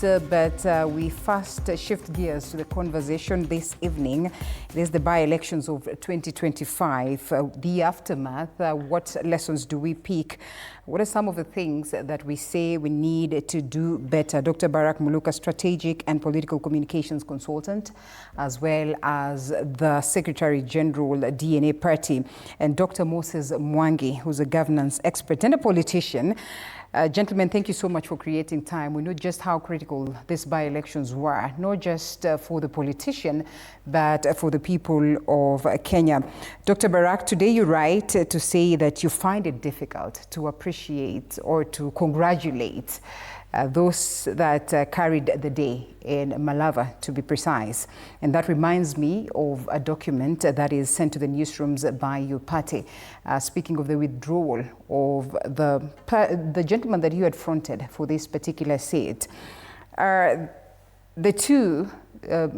news, but we first shift gears to the conversation this evening. It is the by-elections of 2025, the aftermath. What lessons do we pick? What are some of the things that we say we need to do better? Dr. Barak Muluka, strategic and political communications consultant, as well as the Secretary General DNA Party, and Dr. Moses Mwangi, who's a governance expert and a politician. Gentlemen, thank you so much for creating time. We know just how critical these by-elections were, not just for the politician, but for the people of Kenya. Dr. Barak, today you write to say that you find it difficult to appreciate or to congratulate those that carried the day in Malava, to be precise. And that reminds me of a document that is sent to the newsrooms by your party, speaking of the withdrawal of the gentleman that you had fronted for this particular seat. The two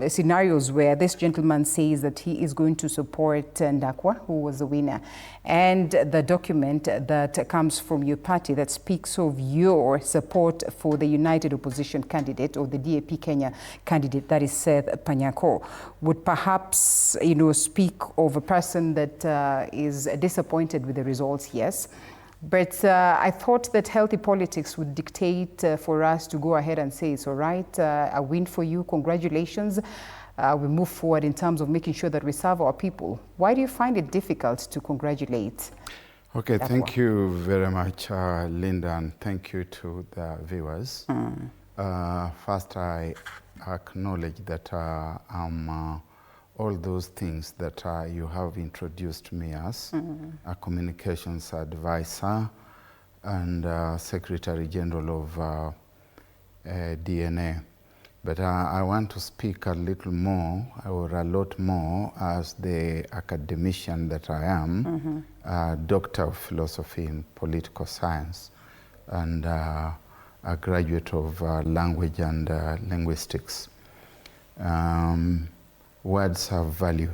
scenarios where this gentleman says that he is going to support Ndakwa, who was the winner, and the document that comes from your party that speaks of your support for the United Opposition candidate, or the DAP Kenya candidate, that is Seth Panyako, would perhaps, speak of a person that is disappointed with the results, yes. But I thought that healthy politics would dictate for us to go ahead and say it's all right, a win for you, congratulations. We move forward in terms of making sure that we serve our people. Why do you find it difficult to congratulate? Okay, thank you very much, Linda, and thank you to the viewers. First, I acknowledge that I'm all those things that you have introduced me as, a communications advisor and Secretary General of DNA. But I want to speak a little more, or a lot more, as the academician that I am, Doctor of Philosophy in Political Science, and a graduate of Language and Linguistics. Words have value.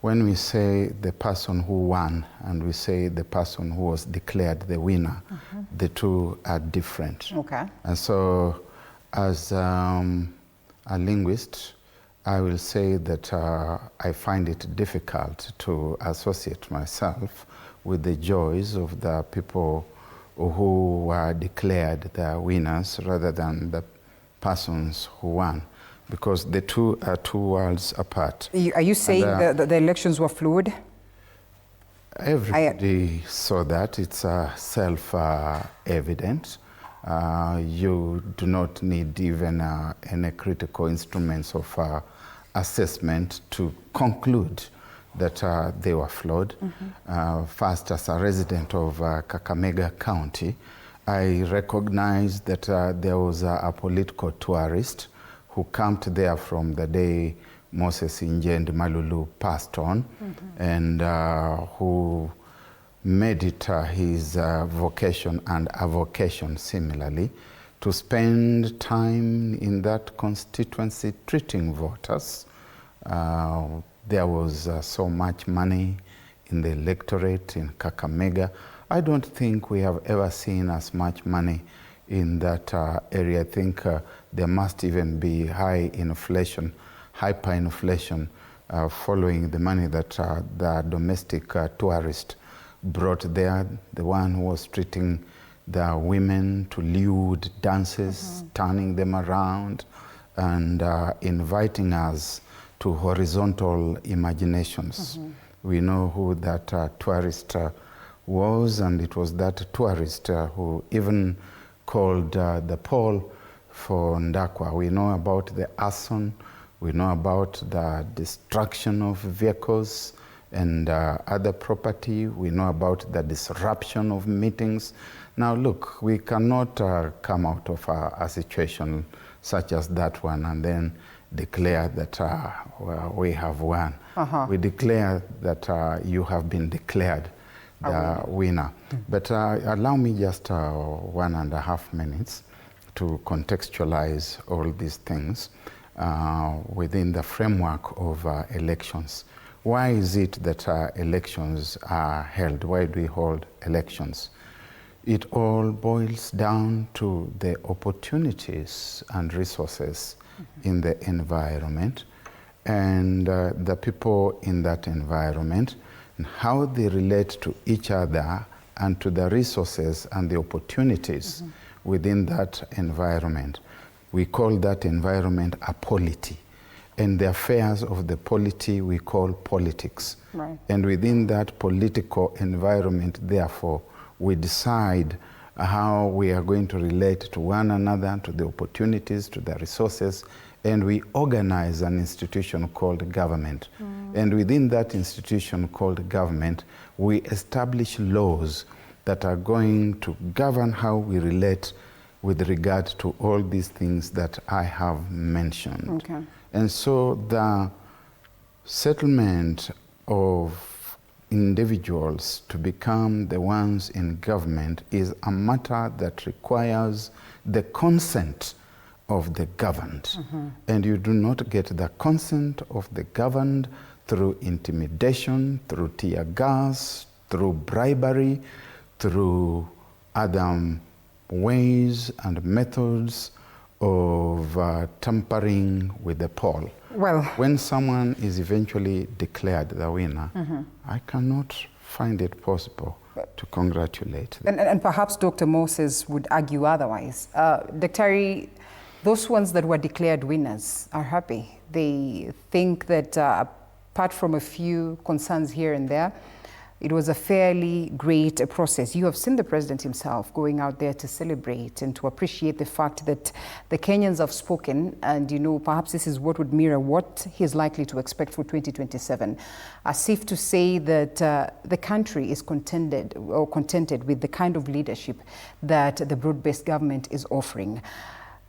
When we say the person who won and we say the person who was declared the winner, the two are different. Okay. And so, as a linguist, I will say that I find it difficult to associate myself with the joys of the people who were declared the winners rather than the persons who won, because the two are two worlds apart. Are you saying that the elections were fluid? Everybody saw that. It's self-evident. You do not need even any critical instruments of assessment to conclude that they were flawed. First, as a resident of Kakamega County, I recognized that there was a political tourist who camped there from the day Moses Inje Malulu passed on, and who made it his vocation and a vocation similarly to spend time in that constituency treating voters. There was so much money in the electorate in Kakamega. I don't think we have ever seen as much money in that area. I think there must even be hyperinflation following the money that the domestic tourist brought there, the one who was treating the women to lewd dances, turning them around, and inviting us to horizontal imaginations. We know who that tourist was, and it was that tourist who even called the poll for Ndakwa. We know about the arson, we know about the destruction of vehicles and other property, we know about the disruption of meetings. Now look, we cannot come out of a situation such as that one and then declare that we have won. We declare that you have been declared the winner. But allow me just 1.5 minutes to contextualize all these things within the framework of elections. Why is it that elections are held? Why do we hold elections? it all boils down to the opportunities and resources in the environment, and the people in that environment, and how they relate to each other and to the resources and the opportunities within that environment. We call that environment a polity. And the affairs of the polity we call politics. Right. And within that political environment, therefore, we decide how we are going to relate to one another, to the opportunities, to the resources, and we organize an institution called government. And within that institution called government, we establish laws that are going to govern how we relate with regard to all these things that I have mentioned. Okay. And so the settlement of individuals to become the ones in government is a matter that requires the consent of the governed. And you do not get the consent of the governed through intimidation, through tear gas, through bribery, through other ways and methods of tampering with the poll. Well, when someone is eventually declared the winner, I cannot find it possible to congratulate them. And perhaps Dr. Moses would argue otherwise. Dr. Those ones that were declared winners are happy. They think that apart from a few concerns here and there, it was a fairly great process. You have seen the president himself going out there to celebrate and to appreciate the fact that the Kenyans have spoken, and perhaps this is what would mirror what he's likely to expect for 2027. As if to say that the country is contented with the kind of leadership that the broad-based government is offering.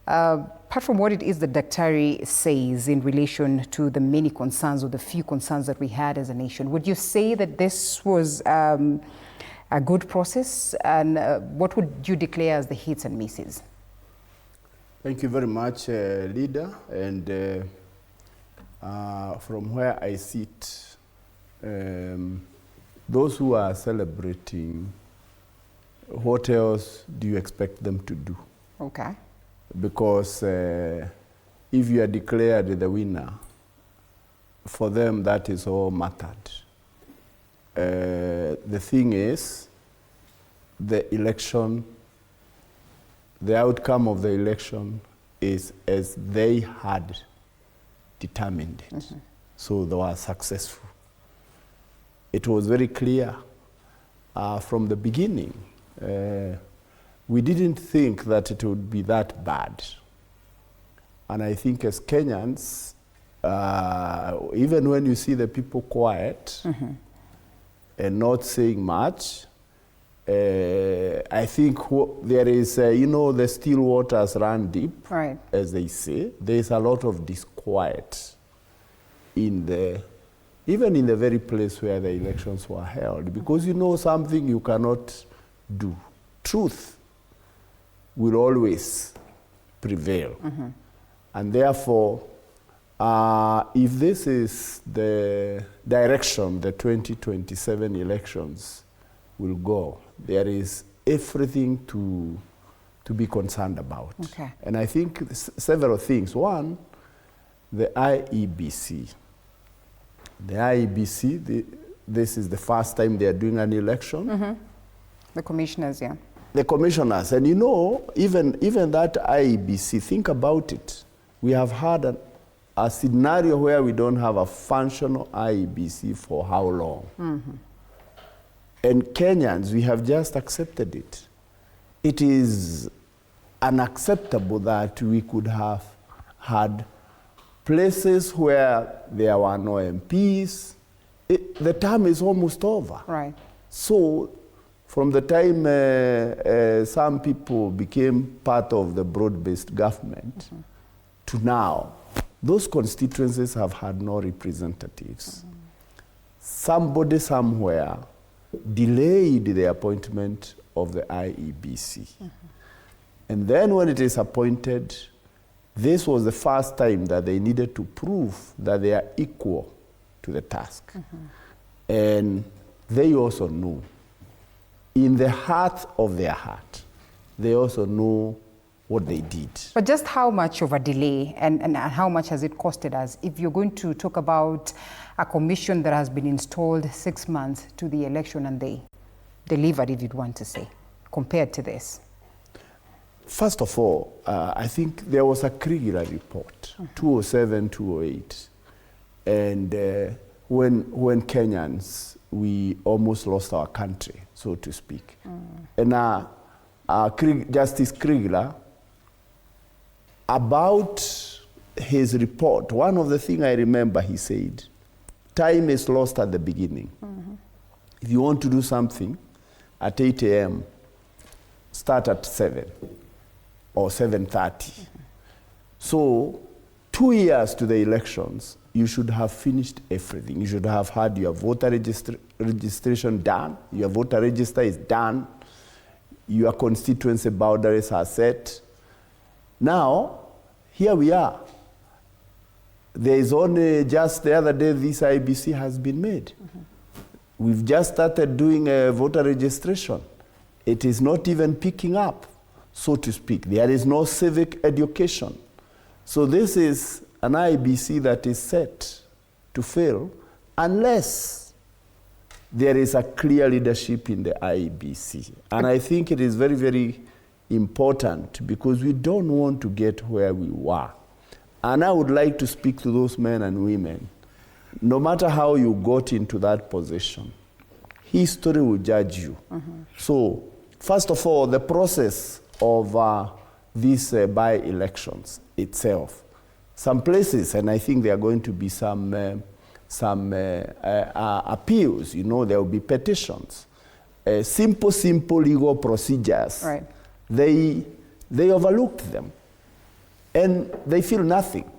Apart from what it is that Daktari says in relation to the many concerns or the few concerns that we had as a nation, would you say that this was a good process? And what would you declare as the hits and misses? Thank you very much, Leader. And from where I sit, those who are celebrating, what else do you expect them to do? Okay. Because if you are declared the winner, for them that is all mattered. The thing is, the election, the outcome of the election is as they had determined it. So they were successful. It was very clear from the beginning. We didn't think that it would be that bad. And I think as Kenyans, even when you see the people quiet and not saying much, I think there is, the still waters run deep, right, as they say. There's a lot of disquiet even in the very place where the elections were held, because something you cannot do. Truth will always prevail. And therefore, if this is the direction the 2027 elections will go, there is everything to be concerned about. Okay. And I think several things. One, the IEBC. The IEBC, this is the first time they are doing an election. The commissioners, yeah. The commissioners, and even that IEBC, think about it. We have had a scenario where we don't have a functional IEBC for how long? And Kenyans, we have just accepted it. It is unacceptable that we could have had places where there were no MPs. The term is almost over. Right. So, from the time some people became part of the broad-based government to now, those constituencies have had no representatives. Somebody somewhere delayed the appointment of the IEBC. And then when it is appointed, this was the first time that they needed to prove that they are equal to the task. And they also knew in the heart of their heart, they also know what they did. But just how much of a delay and how much has it costed us if you're going to talk about a commission that has been installed 6 months to the election and they delivered, if you'd want to say, compared to this? First of all, I think there was a Kriegler report, 2007, 2008. And when Kenyans, we almost lost our country, so to speak. And Justice Kriegler, about his report, one of the things I remember he said, time is lost at the beginning. If you want to do something at 8 a.m., start at 7 or 7:30. So 2 years to the elections, you should have finished everything. You should have had your voter registration done, your voter register is done, your constituency boundaries are set. Now, here we are. There is only just the other day this IEBC has been made. We've just started doing a voter registration. It is not even picking up, so to speak. There is no civic education. So this is an IEBC that is set to fail unless there is a clear leadership in the IEBC. And I think it is very, very important because we don't want to get where we were. And I would like to speak to those men and women. No matter how you got into that position, history will judge you. So, first of all, the process of these by-elections itself, some places, and I think there are going to be some appeals, you know, there will be petitions. Simple legal procedures. Right. They overlooked them, and they feel nothing.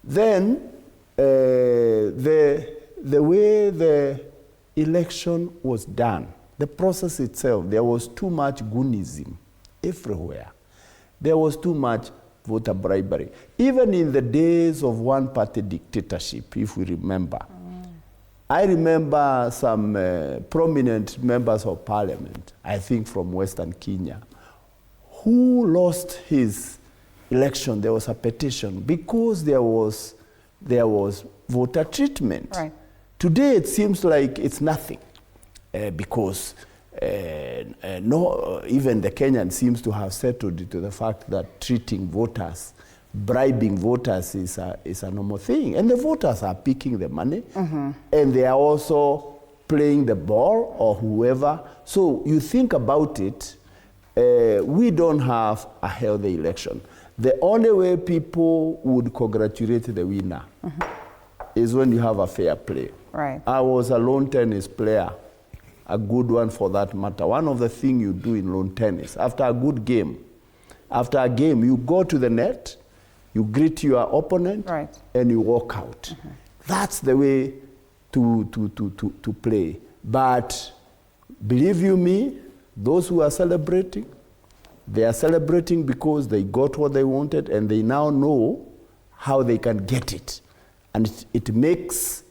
Then, the way the election was done, the process itself, there was too much goonism everywhere. There was too much voter bribery. Even in the days of one-party dictatorship, if we remember. I remember some prominent members of parliament, I think from Western Kenya, who lost his election. There was a petition because there was voter treatment. Right. Today it seems like it's nothing because even the Kenyan seems to have settled to the fact that treating voters, bribing voters is a normal thing. And the voters are picking the money and they are also playing the ball or whoever. So you think about it, we don't have a healthy election. The only way people would congratulate the winner is when you have a fair play. Right. I was a lawn tennis player, a good one for that matter. One of the things you do in lawn tennis, after a good game, after a game, you go to the net, you greet your opponent, right, and you walk out. That's the way to play. But believe you me, those who are celebrating, they are celebrating because they got what they wanted and they now know how they can get it. And it makes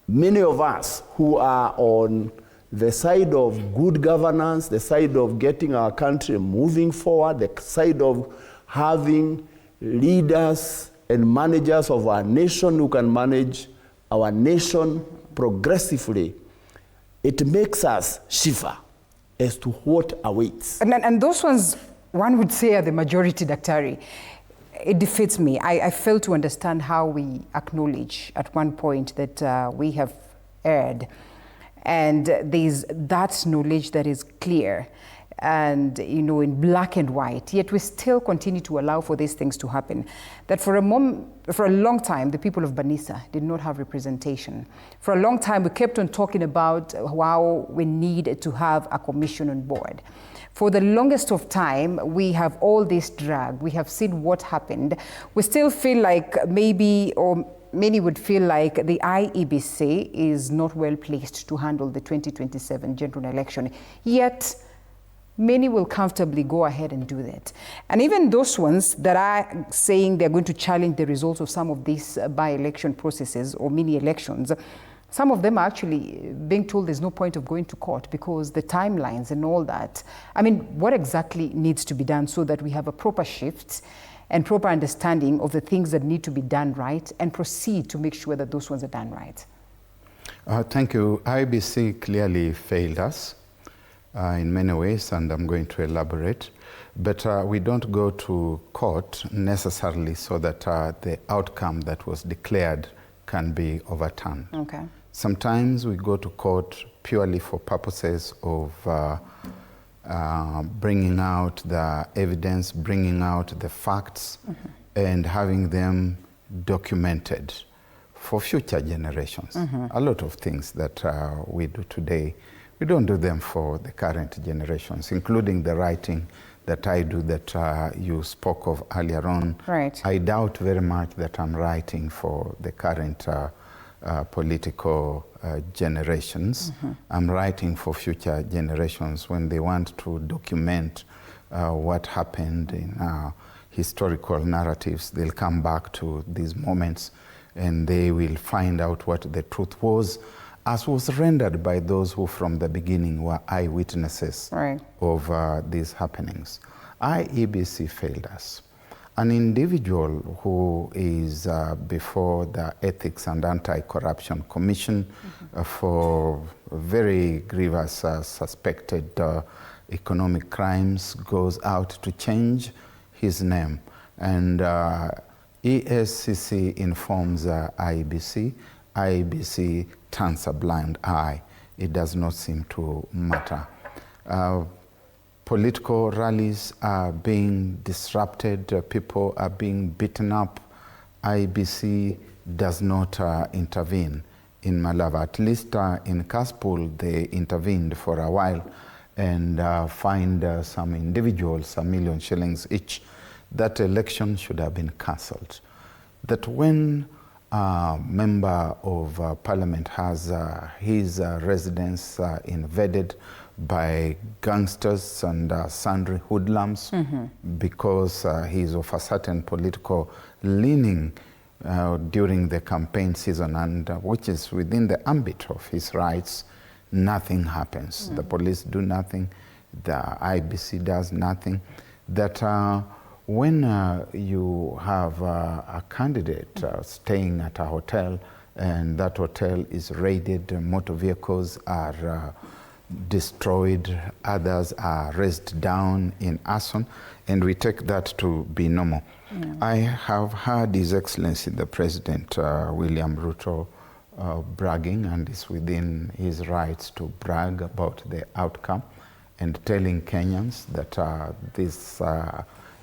many of us who are on the side of good governance, the side of getting our country moving forward, the side of having leaders and managers of our nation who can manage our nation progressively, it makes us shiver as to what awaits. And those ones, one would say, are the majority, Daktari. It defeats me. I fail to understand how we acknowledge at one point that we have erred. And there's that knowledge that is clear and, you know, in black and white, yet we still continue to allow for these things to happen. That for a long time, the people of Banisa did not have representation. For a long time, we kept on talking about how we need to have a commission on board. For the longest of time, we have all this drag. We have seen what happened. We still feel like maybe, or many would feel like the IEBC is not well placed to handle the 2027 general election. Yet, many will comfortably go ahead and do that. And even those ones that are saying they're going to challenge the results of some of these by-election processes or mini-elections, Some of them are actually being told there's no point of going to court because the timelines and all that. I mean, what exactly needs to be done so that we have a proper shift and proper understanding of the things that need to be done right and proceed to make sure that those ones are done right? Thank you. IEBC clearly failed us in many ways, and I'm going to elaborate. But we don't go to court necessarily so that the outcome that was declared can be overturned. Okay. Sometimes we go to court purely for purposes of bringing out the evidence, bringing out the facts, and having them documented for future generations. A lot of things that we do today, we don't do them for the current generations, including the writing that I do that you spoke of earlier on. Right. I doubt very much that I'm writing for the current political generations. I'm writing for future generations when they want to document what happened in historical narratives. They'll come back to these moments and they will find out what the truth was, as was rendered by those who from the beginning were eyewitnesses of these happenings. IEBC failed us. An individual who is before the Ethics and Anti-Corruption Commission for very grievous suspected economic crimes goes out to change his name. And ESCC informs IEBC. IEBC turns a blind eye. It does not seem to matter. Political rallies are being disrupted, people are being beaten up. IEBC does not intervene. In Malava, at least in Kaspul, they intervened for a while and fined some individuals $1 million shillings each. That election should have been cancelled. That when a member of parliament has his residence invaded by gangsters and sundry hoodlums because he's of a certain political leaning during the campaign season, and which is within the ambit of his rights, nothing happens. The police do nothing, the IEBC does nothing. That when you have a candidate staying at a hotel and that hotel is raided, motor vehicles are destroyed, others are raised down in arson, and we take that to be normal. I have heard His Excellency the President, William Ruto, bragging, and it's within his rights to brag about the outcome and telling Kenyans that this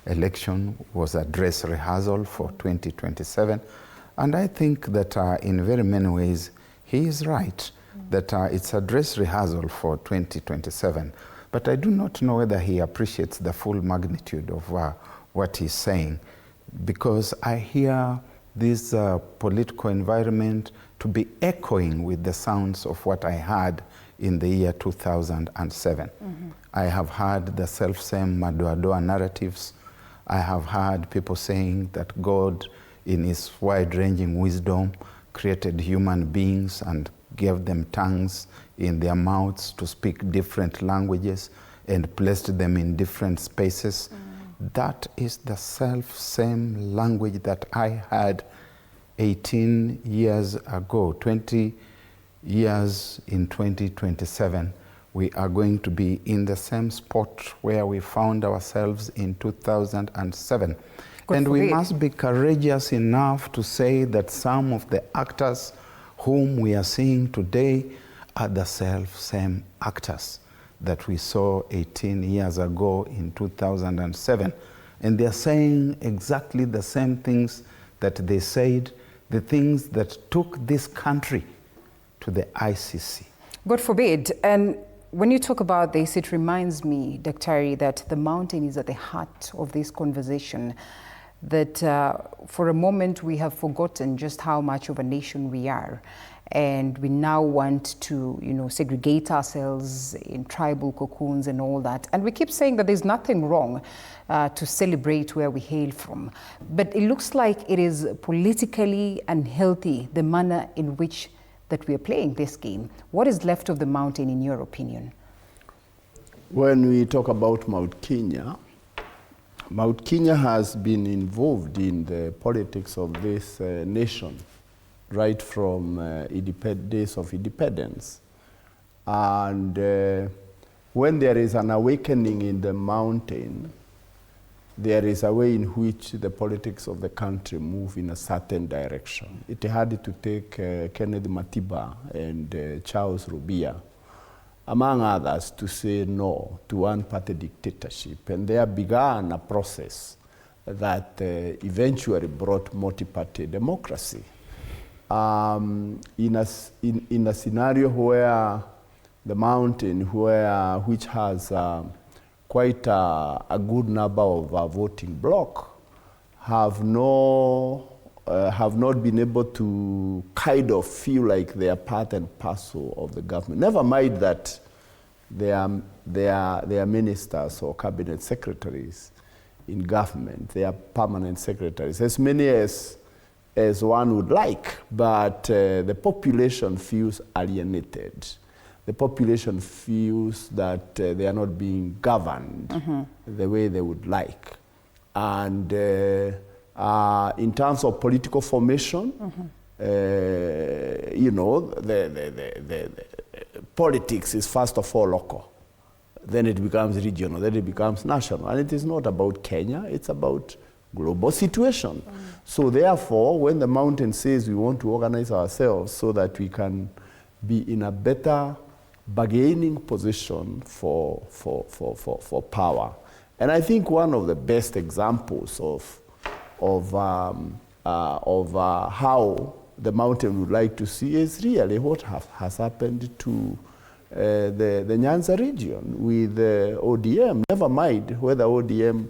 election was a dress rehearsal for 2027. And I think that in very many ways, he is right, that it's a dress rehearsal for 2027. But I do not know whether he appreciates the full magnitude of what he's saying, because I hear this political environment to be echoing with the sounds of what I heard in the year 2007. I have heard the self-same Madoadoa narratives. I have heard people saying that God, in his wide-ranging wisdom, created human beings and gave them tongues in their mouths to speak different languages and placed them in different spaces. That is the self-same language that I had 18 years ago. 20 years in 2027, we are going to be in the same spot where we found ourselves in 2007. And we must be courageous enough to say that some of the actors whom we are seeing today are the same actors that we saw 18 years ago in 2007. And they're saying exactly the same things that they said, the things that took this country to the ICC. God forbid. And when you talk about this, it reminds me, Daktari, that the mountain is at the heart of this conversation. That for a moment we have forgotten just how much of a nation we are. And we now want to, segregate ourselves in tribal cocoons and all that. And we keep saying that there's nothing wrong to celebrate where we hail from. But it looks like it is politically unhealthy, the manner in which that we are playing this game. What is left of the mountain, in your opinion? When we talk about Mount Kenya has been involved in the politics of this nation right from days of independence. And when there is an awakening in the mountain, there is a way in which the politics of the country move in a certain direction. It had to take Kenneth Matiba and Charles Rubia, among others, to say no to one-party dictatorship. And there began a process that eventually brought multi-party democracy. In a scenario where the mountain, which has quite a good number of voting bloc, have not been able to kind of feel like they are part and parcel of the government. Never mind that they are ministers or cabinet secretaries in government. They are permanent secretaries, as many as one would like, but the population feels alienated. The population feels that they are not being governed the way they would like. And in terms of political formation, you know, the politics is first of all local. Then it becomes regional, then it becomes national. And it is not about Kenya, it's about global situation. So therefore, when the mountain says we want to organize ourselves so that we can be in a better bargaining position for power. And I think one of the best examples of how the mountain would like to see is really what has happened to the Nyanza region with ODM. Never mind whether ODM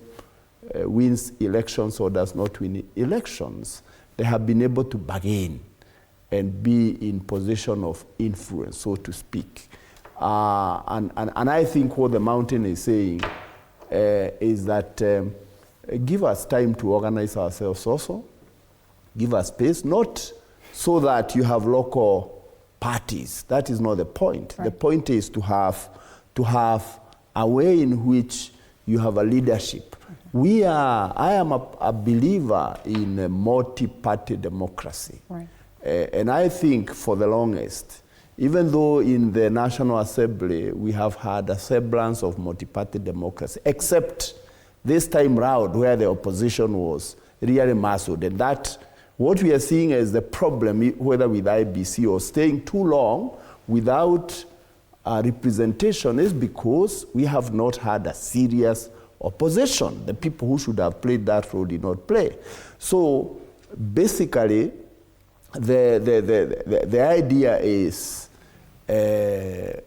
wins elections or does not win elections. They have been able to bargain and be in position of influence, so to speak. And I think what the mountain is saying is that give us time to organize ourselves also, give us space, not so that you have local parties. That is not the point. Right. The point is to have a way in which you have a leadership. I am a believer in a multi-party democracy. Right. And I think for the longest, even though in the National Assembly we have had a semblance of multi-party democracy, except this time round where the opposition was really massive. And that, what we are seeing as the problem, whether with IEBC or staying too long without representation, is because we have not had a serious opposition. The people who should have played that role did not play. So basically, the idea is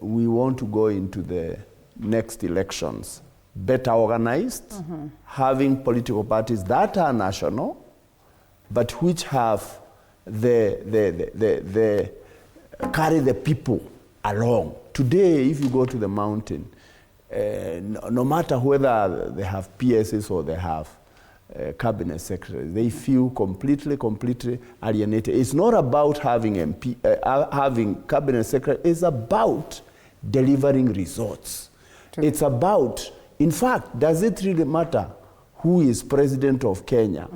we want to go into the next elections better organized, having political parties that are national, but which have carry the people along. Today, if you go to the mountain, no matter whether they have PSs or they have cabinet secretaries, they feel completely alienated. It's not about having having cabinet secretaries. It's about delivering results. True. It's about, in fact, does it really matter who is president of Kenya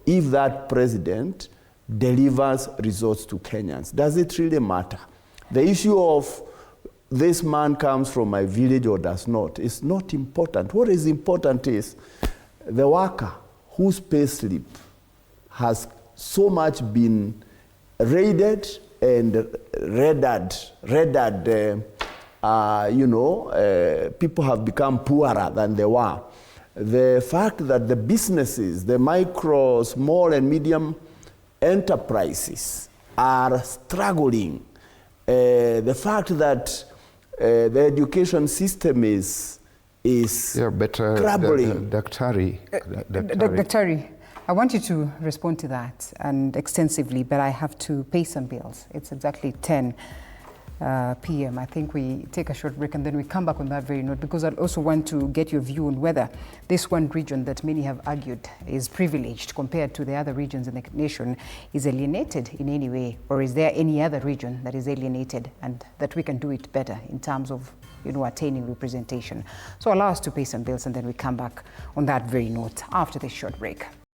if that president delivers results to Kenyans? Does it really matter? The issue of this man comes from my village or does not is not important. What is important is the worker whose payslip has so much been raided and people have become poorer than they were. The fact that the businesses, the micro, small and medium enterprises are struggling. The fact that the education system is troubling. Daktari, I want you to respond to that and extensively, but I have to pay some bills. It's exactly 10. p.m. I think we take a short break and then we come back on that very note, because I also want to get your view on whether this one region that many have argued is privileged compared to the other regions in the nation is alienated in any way, or is there any other region that is alienated and that we can do it better in terms of, you know, attaining representation. So allow us to pay some bills and then we come back on that very note after this short break.